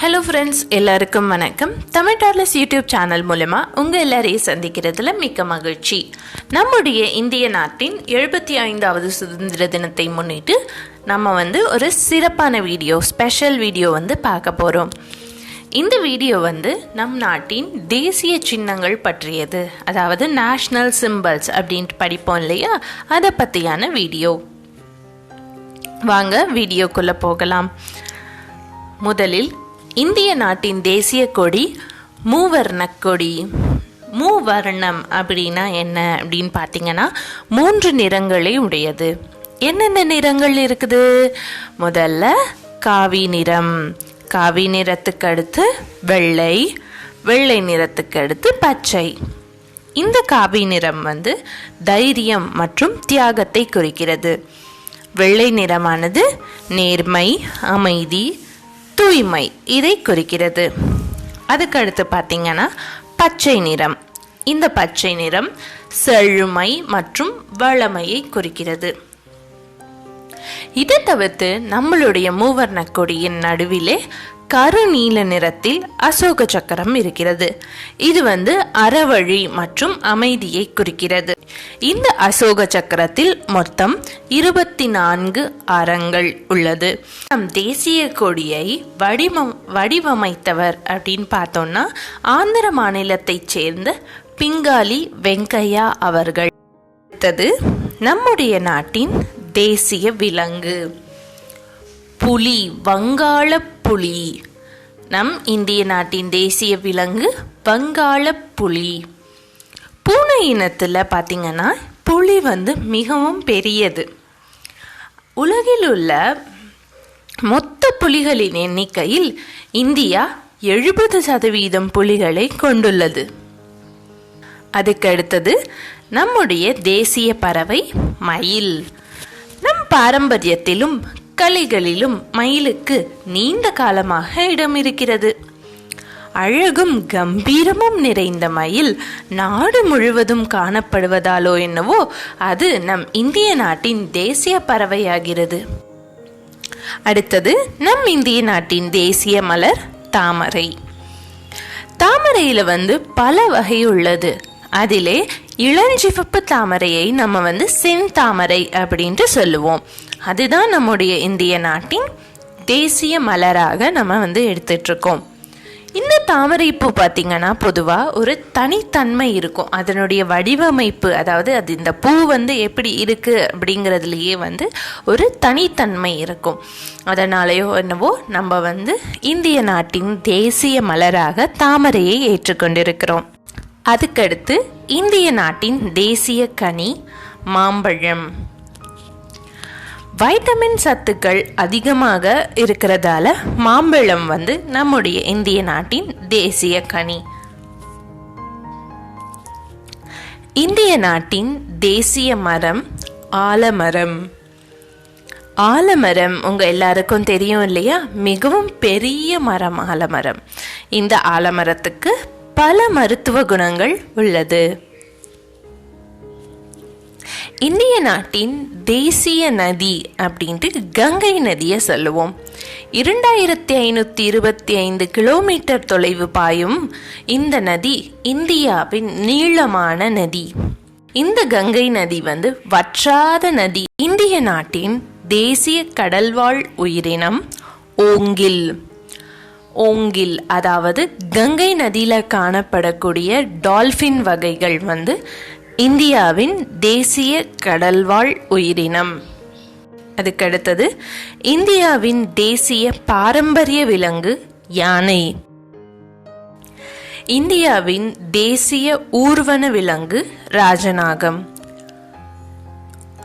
Hello friends, எல்லாருக்கும் வணக்கம். Tamil toddlers YouTube channel மூலமாக உங்கள் எல்லாரையும் சந்திக்கிறதுல மிக்க மகிழ்ச்சி. நம்முடைய இந்திய நாட்டின் 75வது சுதந்திர தினத்தை முன்னிட்டு நம்ம ஒரு சிறப்பான வீடியோ, ஸ்பெஷல் வீடியோ பார்க்க போகிறோம். இந்த வீடியோ நம் நாட்டின் தேசிய சின்னங்கள் பற்றியது, அதாவது நேஷ்னல் சிம்பல்ஸ் அப்படின்ட்டு படிப்போம் இல்லையா, அதை பற்றியான வீடியோ. வாங்க வீடியோக்குள்ளே போகலாம். முதலில் இந்திய நாட்டின் தேசிய கொடி மூவர்ண கொடி. மூவர்ணம் அப்படின்னா என்ன அப்படின்னு பார்த்தீங்கன்னா 3 நிறங்களை உடையது. என்னென்ன நிறங்கள் இருக்குது? முதல்ல காவி நிறம், காவி நிறத்துக்கு அடுத்து வெள்ளை, வெள்ளை நிறத்துக்கு அடுத்து பச்சை. இந்த காவி நிறம் தைரியம் மற்றும் தியாகத்தை குறிக்கிறது. வெள்ளை நிறமானது நேர்மை, அமைதி, தூய்மை இதை குறிக்கிறது. அதுக்கடுத்து பார்த்தீங்கன்னா பச்சை நிறம். இந்த பச்சை நிறம் செழுமை மற்றும் வளமையை குறிக்கிறது. இதை தவிர்த்து நம்மளுடைய மூவர்ண கொடியின் நடுவிலே கருநீல நிறத்தில் அசோக சக்கரம் இருக்கிறது. இது அறவழி மற்றும் அமைதியை குறிக்கிறது. இந்த அசோக சக்கரத்தில் மொத்தம் 24 அறங்கள் உள்ளது. நம் தேசிய கொடியை வடிவமைத்தவர் அப்படின்னு பார்த்தோம்னா ஆந்திர மாநிலத்தைச் சேர்ந்த பிங்காலி வெங்கையா அவர்கள். அடுத்தது நம்முடைய நாட்டின் தேசிய விலங்கு புலி, வங்காள புலி. நம் இந்திய நாட்டின் தேசிய விலங்கு வங்காள புலி. பூனை இனத்தில் பார்த்தீங்கன்னா புலி மிகவும் பெரியது. உலகில் உள்ள மொத்த புலிகளின் எண்ணிக்கையில் இந்தியா 70% புலிகளை கொண்டுள்ளது. அதுக்கு அடுத்தது நம்முடைய தேசிய பறவை மயில். நம் பாரம்பரியத்திலும் கலைகளிலும் மயிலுக்கு நீண்ட காலமாக இடம் இருக்கிறது. அழகும் கம்பீரமும் நிறைந்த மயில் நாடு முழுவதும் காணப்படுவதாலோ என்னவோ அது நம் இந்திய நாட்டின் தேசிய பறவையாகிறது. அடுத்தது நம் இந்திய நாட்டின் தேசிய மலர் தாமரை. தாமரையில பல வகை உள்ளது. அதிலே இளஞ்சிவப்பு தாமரையை நம்ம செந்தாமரை அப்படின்ட்டு சொல்லுவோம். அதுதான் நம்முடைய இந்திய நாட்டின் தேசிய மலராக நம்ம எடுத்துட்டு இருக்கோம். இந்த தாமரை பூ பார்த்தீங்கன்னா பொதுவாக ஒரு தனித்தன்மை இருக்கும். அதனுடைய வடிவமைப்பு, அதாவது அது இந்த பூ எப்படி இருக்கு அப்படிங்கிறதுலையே ஒரு தனித்தன்மை இருக்கும். அதனாலேயோ என்னவோ நம்ம இந்திய நாட்டின் தேசிய மலராக தாமரையை ஏற்றுக்கொண்டிருக்கிறோம். அதுக்கடுத்து இந்திய நாட்டின் தேசிய கனி மாம்பழம். வைட்டமின் சத்துக்கள் அதிகமாக இருக்கிறதால மாம்பழம் நம்முடைய இந்திய நாட்டின் தேசிய கனி. இந்திய நாட்டின் தேசிய மரம் ஆலமரம். ஆலமரம் உங்க எல்லாருக்கும் தெரியும் இல்லையா, மிகவும் பெரிய மரம் ஆலமரம். இந்த ஆலமரத்துக்கு பல மருத்துவ குணங்கள் உள்ளது. இந்திய நாட்டின் தேசிய நதி அப்படின்ட்டு கங்கை நதியை சொல்லுவோம். 2525 கிலோமீட்டர் தொலைவு பாயும் இந்த நதி இந்தியாவின் நீளமான நதி. இந்த கங்கை நதி வற்றாத நதி. இந்திய நாட்டின் தேசிய கடல்வாழ் உயிரினம் ஓங்கில். ஓங்கில் அதாவது கங்கை நதியில காணப்படக்கூடிய டால்பின் வகைகள் இந்தியாவின் தேசிய கடல்வாழ் உயிரினம். அதுக்கடுத்தது இந்தியாவின் தேசிய பாரம்பரிய விலங்கு யானை. இந்தியாவின் தேசிய ஊர்வன விலங்கு ராஜநாகம்.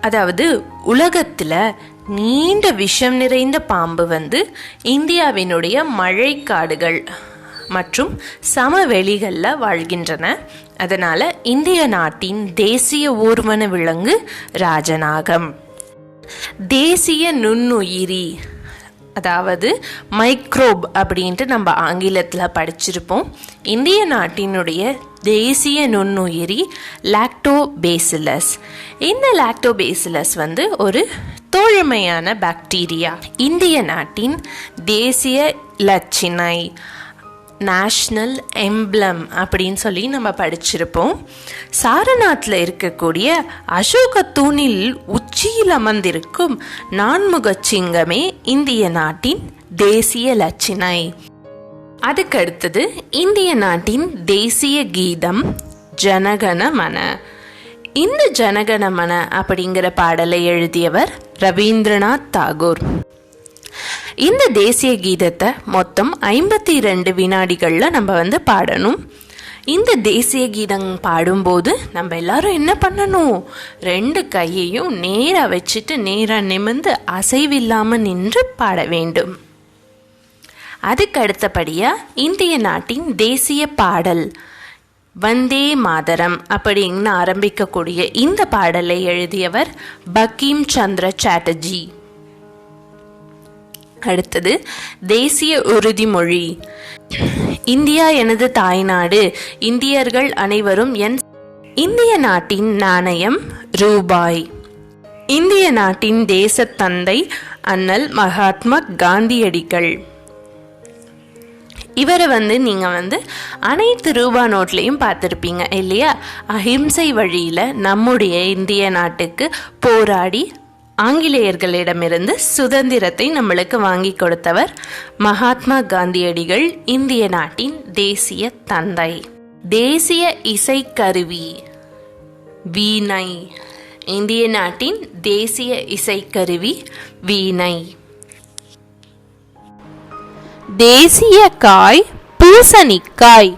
அதாவது உலகத்துல நீண்ட விஷம் நிறைந்த பாம்பு இந்தியாவினுடைய மழைக்காடுகள் மற்றும் சமவெளிகளில் வாழ்கின்றன. அதனால இந்திய நாட்டின் தேசிய ஊர்வன விலங்கு ராஜநாகம். தேசிய நுண்ணுயிரி, அதாவது மைக்ரோப் அப்படின்ட்டு நம்ம ஆங்கிலத்தில் படிச்சிருப்போம். இந்திய நாட்டினுடைய தேசிய நுண்ணுயிரி லாக்டோபேசிலஸ். இந்த லாக்டோபேசிலஸ் ஒரு தோழமையான பாக்டீரியா. இந்திய நாட்டின் தேசிய லட்சினை, நேஷ்னல் எம்ப்ளம் அப்படின்னு சொல்லி நம்ம படிச்சிருப்போம். சாரநாத்தில் இருக்கக்கூடிய அசோக தூணில் உச்சியில் அமர்ந்திருக்கும் நான்முக சிங்கமே இந்திய நாட்டின் தேசிய லட்சினை. அதுக்கு அடுத்தது இந்திய நாட்டின் தேசிய கீதம் ஜனகணமன. இந்த ஜனகணமன அப்படிங்கிற பாடலை எழுதியவர் ரவீந்திரநாத் தாகூர். இந்த தேசிய கீதத்தை மொத்தம் 52 வினாடிகள்ல நம்ம பாடணும். இந்த தேசிய கீதம் பாடும்போது நம்ம எல்லாரும் என்ன பண்ணணும், 2 கையையும் நேரா வச்சுட்டு நேரா நிமிர்ந்து அசைவில்லாம நின்று பாட வேண்டும். அதுக்கு அடுத்தபடியா இந்திய நாட்டின் தேசிய பாடல் வந்தே மாதரம் அப்படின்னு ஆரம்பிக்கக்கூடிய இந்த பாடலை எழுதியவர் பங்கீம் சந்திர சாட்டர்ஜி. அடுத்தது தேசிய உறுதிமொழி. இந்தியா எனது தாய்நாடு, இந்தியர்கள் அனைவரும் என். இந்திய நாட்டின் நாணயம் ரூபாய். இந்திய நாட்டின் தேச தந்தை அண்ணல் மகாத்மா காந்தியடிகள். இவரை நீங்க அனைத்து ரூபா நோட்லையும் பார்த்துருப்பீங்க இல்லையா? அஹிம்சை வழியில நம்முடைய இந்திய நாட்டுக்கு போராடி ஆங்கிலேயர்களிடமிருந்து சுதந்திரத்தை நம்மளுக்கு வாங்கி கொடுத்தவர் மகாத்மா காந்தியடிகள், இந்திய நாட்டின் தேசிய தந்தை. தேசிய இசைக்கருவி வீணை. இந்திய நாட்டின் தேசிய இசைக்கருவி வீணை. தேசிய காய் பூசணிக்காய்.